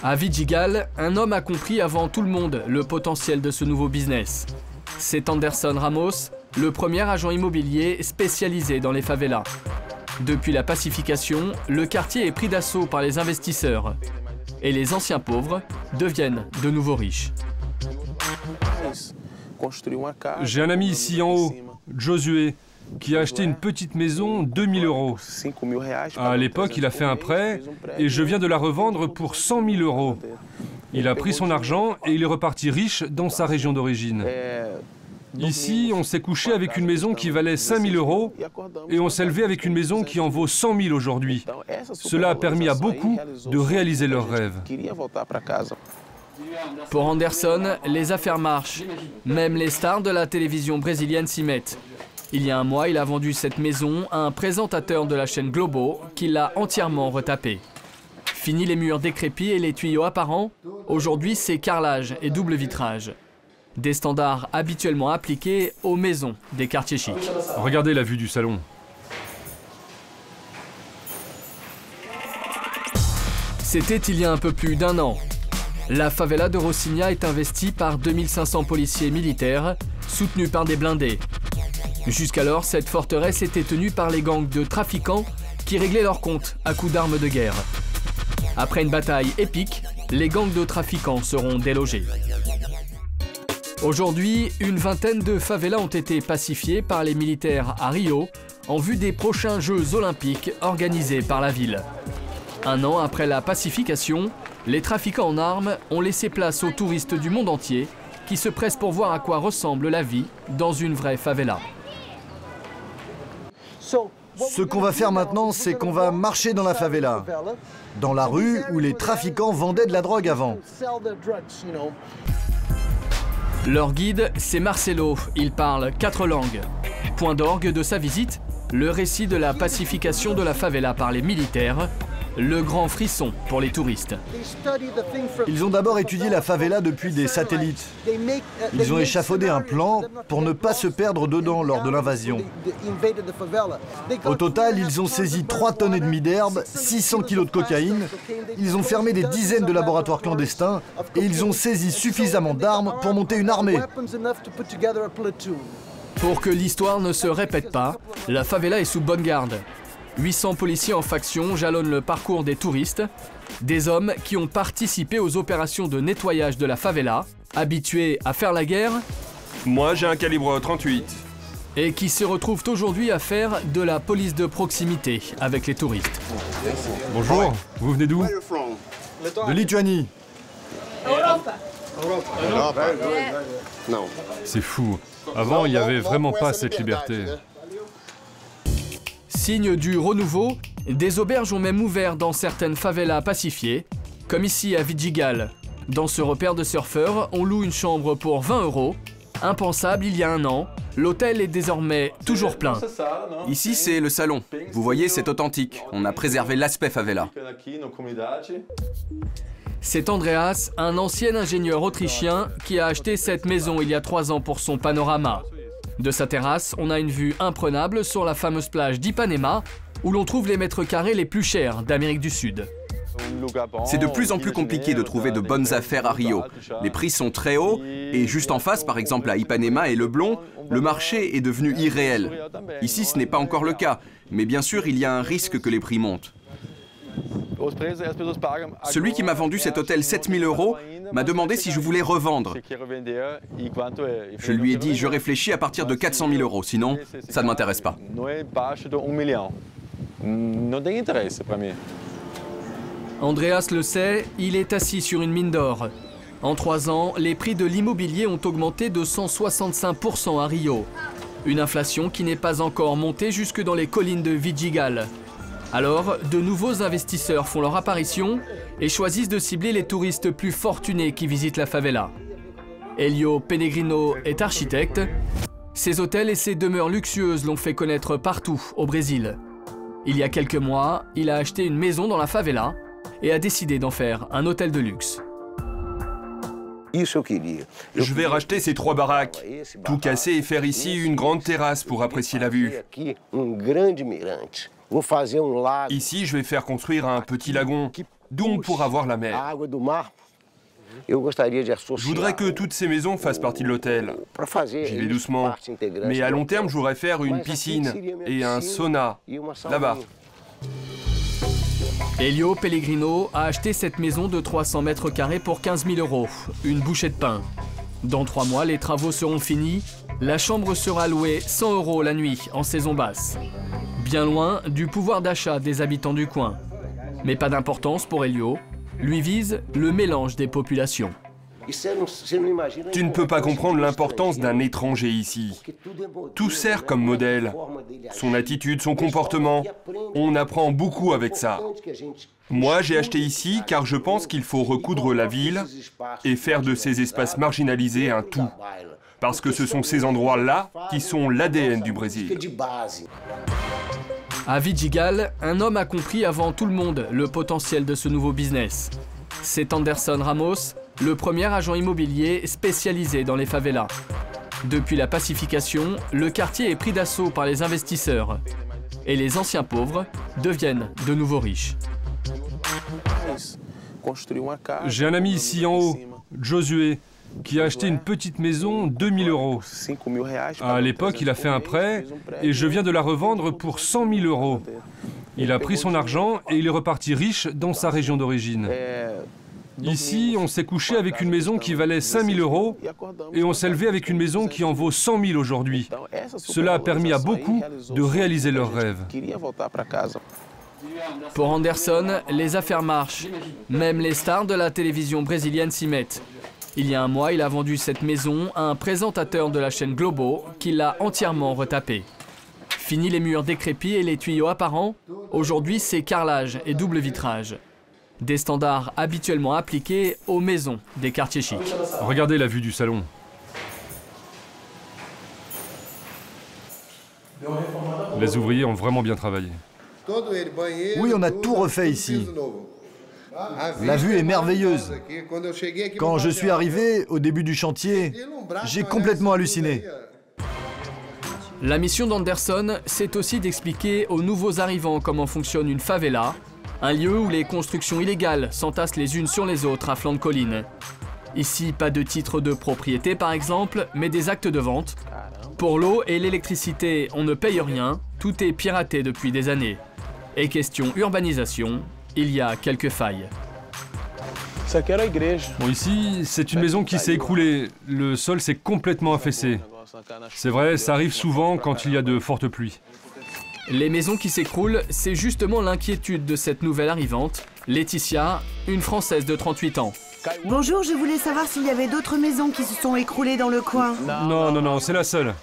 À Vidigal, un homme a compris avant tout le monde le potentiel de ce nouveau business. C'est Anderson Ramos, le premier agent immobilier spécialisé dans les favelas. Depuis la pacification, le quartier est pris d'assaut par les investisseurs. Et les anciens pauvres deviennent de nouveaux riches. J'ai un ami ici en haut, Josué, qui a acheté une petite maison 2000 €. À l'époque, il a fait un prêt et je viens de la revendre pour 100 000 €. Il a pris son argent et il est reparti riche dans sa région d'origine. Ici, on s'est couché avec une maison qui valait 5 000 € et on s'est levé avec une maison qui en vaut 100 000 aujourd'hui. Cela a permis à beaucoup de réaliser leurs rêves. Pour Anderson, les affaires marchent. Même les stars de la télévision brésilienne s'y mettent. Il y a un mois, il a vendu cette maison à un présentateur de la chaîne Globo qui l'a entièrement retapée. Fini les murs décrépits et les tuyaux apparents, aujourd'hui c'est carrelage et double vitrage. Des standards habituellement appliqués aux maisons des quartiers chics. Regardez la vue du salon. C'était il y a un peu plus d'un an. La favela de Rocinha est investie par 2500 policiers militaires, soutenus par des blindés. Jusqu'alors, cette forteresse était tenue par les gangs de trafiquants qui réglaient leurs comptes à coups d'armes de guerre. Après une bataille épique, les gangs de trafiquants seront délogés. Aujourd'hui, une vingtaine de favelas ont été pacifiées par les militaires à Rio en vue des prochains Jeux olympiques organisés par la ville. Un an après la pacification, les trafiquants en armes ont laissé place aux touristes du monde entier qui se pressent pour voir à quoi ressemble la vie dans une vraie favela. Ce qu'on va faire maintenant, c'est qu'on va marcher dans la favela, dans la rue où les trafiquants vendaient de la drogue avant. Leur guide, c'est Marcelo. Il parle 4 langues. Point d'orgue de sa visite, le récit de la pacification de la favela par les militaires, le grand frisson pour les touristes. Ils ont d'abord étudié la favela depuis des satellites. Ils ont échafaudé un plan pour ne pas se perdre dedans lors de l'invasion. Au total, ils ont saisi 3,5 tonnes d'herbe, 600 kg de cocaïne, ils ont fermé des dizaines de laboratoires clandestins et ils ont saisi suffisamment d'armes pour monter une armée. Pour que l'histoire ne se répète pas, la favela est sous bonne garde. 800 policiers en faction jalonnent le parcours des touristes, des hommes qui ont participé aux opérations de nettoyage de la favela, habitués à faire la guerre. Moi, j'ai un calibre 38. Et qui se retrouvent aujourd'hui à faire de la police de proximité avec les touristes. Bonjour, vous venez d'où? De Lituanie. C'est fou. Avant, il n'y avait vraiment pas cette liberté. Signe du renouveau, des auberges ont même ouvert dans certaines favelas pacifiées, comme ici à Vidigal. Dans ce repère de surfeurs, on loue une chambre pour 20 €. Impensable il y a un an, l'hôtel est désormais toujours plein. Ici, c'est le salon. Vous voyez, c'est authentique. On a préservé l'aspect favela. C'est Andreas, un ancien ingénieur autrichien, qui a acheté cette maison il y a 3 ans pour son panorama. De sa terrasse, on a une vue imprenable sur la fameuse plage d'Ipanema, où l'on trouve les mètres carrés les plus chers d'Amérique du Sud. C'est de plus en plus compliqué de trouver de bonnes affaires à Rio. Les prix sont très hauts et juste en face, par exemple à Ipanema et Leblon, le marché est devenu irréel. Ici, ce n'est pas encore le cas, mais bien sûr, il y a un risque que les prix montent. Celui qui m'a vendu cet hôtel 7 000 € m'a demandé si je voulais revendre. Je lui ai dit, je réfléchis à partir de 400 000 €, sinon, ça ne m'intéresse pas. Andreas le sait, il est assis sur une mine d'or. En 3 ans, les prix de l'immobilier ont augmenté de 165% à Rio. Une inflation qui n'est pas encore montée jusque dans les collines de Vidigal. Alors, de nouveaux investisseurs font leur apparition et choisissent de cibler les touristes plus fortunés qui visitent la favela. Elio Penegrino est architecte. Ses hôtels et ses demeures luxueuses l'ont fait connaître partout au Brésil. Il y a quelques mois, il a acheté une maison dans la favela et a décidé d'en faire un hôtel de luxe. Je vais racheter ces 3 baraques, tout casser et faire ici une grande terrasse pour apprécier la vue. Ici, je vais faire construire un petit lagon d'où on pourra voir la mer. Je voudrais que toutes ces maisons fassent partie de l'hôtel. J'y vais doucement. Mais à long terme, je voudrais faire une piscine et un sauna là-bas. Elio Pellegrino a acheté cette maison de 300 mètres carrés pour 15 000 €, une bouchée de pain. Dans 3 mois, les travaux seront finis. La chambre sera louée 100 € la nuit en saison basse. Bien loin du pouvoir d'achat des habitants du coin. Mais pas d'importance pour Elio. Lui vise le mélange des populations. Tu ne peux pas comprendre l'importance d'un étranger ici. Tout sert comme modèle. Son attitude, son comportement. On apprend beaucoup avec ça. Moi, j'ai acheté ici car je pense qu'il faut recoudre la ville et faire de ces espaces marginalisés un tout. Parce que ce sont ces endroits-là qui sont l'ADN du Brésil. À Vidigal, un homme a compris avant tout le monde le potentiel de ce nouveau business. C'est Anderson Ramos, le premier agent immobilier spécialisé dans les favelas. Depuis la pacification, le quartier est pris d'assaut par les investisseurs. Et les anciens pauvres deviennent de nouveaux riches. J'ai un ami ici en haut, Josué, qui a acheté une petite maison 2 000 €. À l'époque, il a fait un prêt et je viens de la revendre pour 100 000 €. Il a pris son argent et il est reparti riche dans sa région d'origine. Ici, on s'est couché avec une maison qui valait 5 000 € et on s'est levé avec une maison qui en vaut 100 000 aujourd'hui. Cela a permis à beaucoup de réaliser leurs rêves. Pour Anderson, les affaires marchent. Même les stars de la télévision brésilienne s'y mettent. Il y a un mois, il a vendu cette maison à un présentateur de la chaîne Globo qui l'a entièrement retapée. Fini les murs décrépits et les tuyaux apparents, aujourd'hui c'est carrelage et double vitrage. Des standards habituellement appliqués aux maisons des quartiers chics. Regardez la vue du salon. Les ouvriers ont vraiment bien travaillé. Oui, on a tout refait ici. La vue est merveilleuse. Quand je suis arrivé au début du chantier, j'ai complètement halluciné. La mission d'Anderson, c'est aussi d'expliquer aux nouveaux arrivants comment fonctionne une favela, un lieu où les constructions illégales s'entassent les unes sur les autres à flanc de colline. Ici, pas de titre de propriété par exemple, mais des actes de vente. Pour l'eau et l'électricité, on ne paye rien, tout est piraté depuis des années. Et question urbanisation, il y a quelques failles. Bon, ici, c'est une maison qui s'est écroulée. Le sol s'est complètement affaissé. C'est vrai, ça arrive souvent quand il y a de fortes pluies. Les maisons qui s'écroulent, c'est justement l'inquiétude de cette nouvelle arrivante, Laetitia, une Française de 38 ans. Bonjour, je voulais savoir s'il y avait d'autres maisons qui se sont écroulées dans le coin. Non, c'est la seule.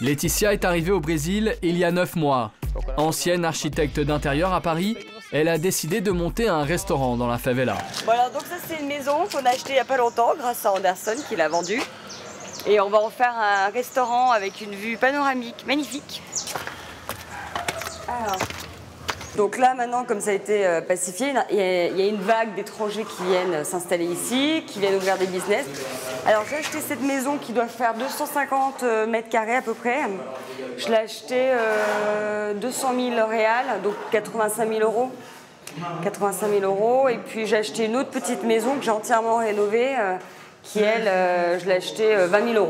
Laetitia est arrivée au Brésil il y a 9 mois. Ancienne architecte d'intérieur à Paris, elle a décidé de monter un restaurant dans la favela. Bon alors, donc ça c'est une maison qu'on a achetée il n'y a pas longtemps grâce à Anderson qui l'a vendue. Et on va en faire un restaurant avec une vue panoramique magnifique. Alors, donc là maintenant comme ça a été pacifié, il y a une vague d'étrangers qui viennent s'installer ici, qui viennent ouvrir des business. Alors j'ai acheté cette maison qui doit faire 250 mètres carrés à peu près. Je l'ai achetée 200 000 réals, donc 85 000 €. 85 000 €. Et puis j'ai acheté une autre petite maison que j'ai entièrement rénovée, qui elle, je l'ai achetée 20 000 €.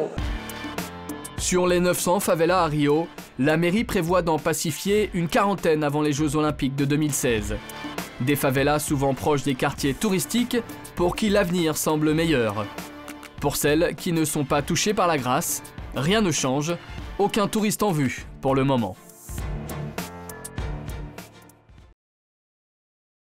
Sur les 900 favelas à Rio, la mairie prévoit d'en pacifier une quarantaine avant les Jeux Olympiques de 2016. Des favelas souvent proches des quartiers touristiques pour qui l'avenir semble meilleur. Pour celles qui ne sont pas touchées par la grâce, rien ne change, aucun touriste en vue pour le moment.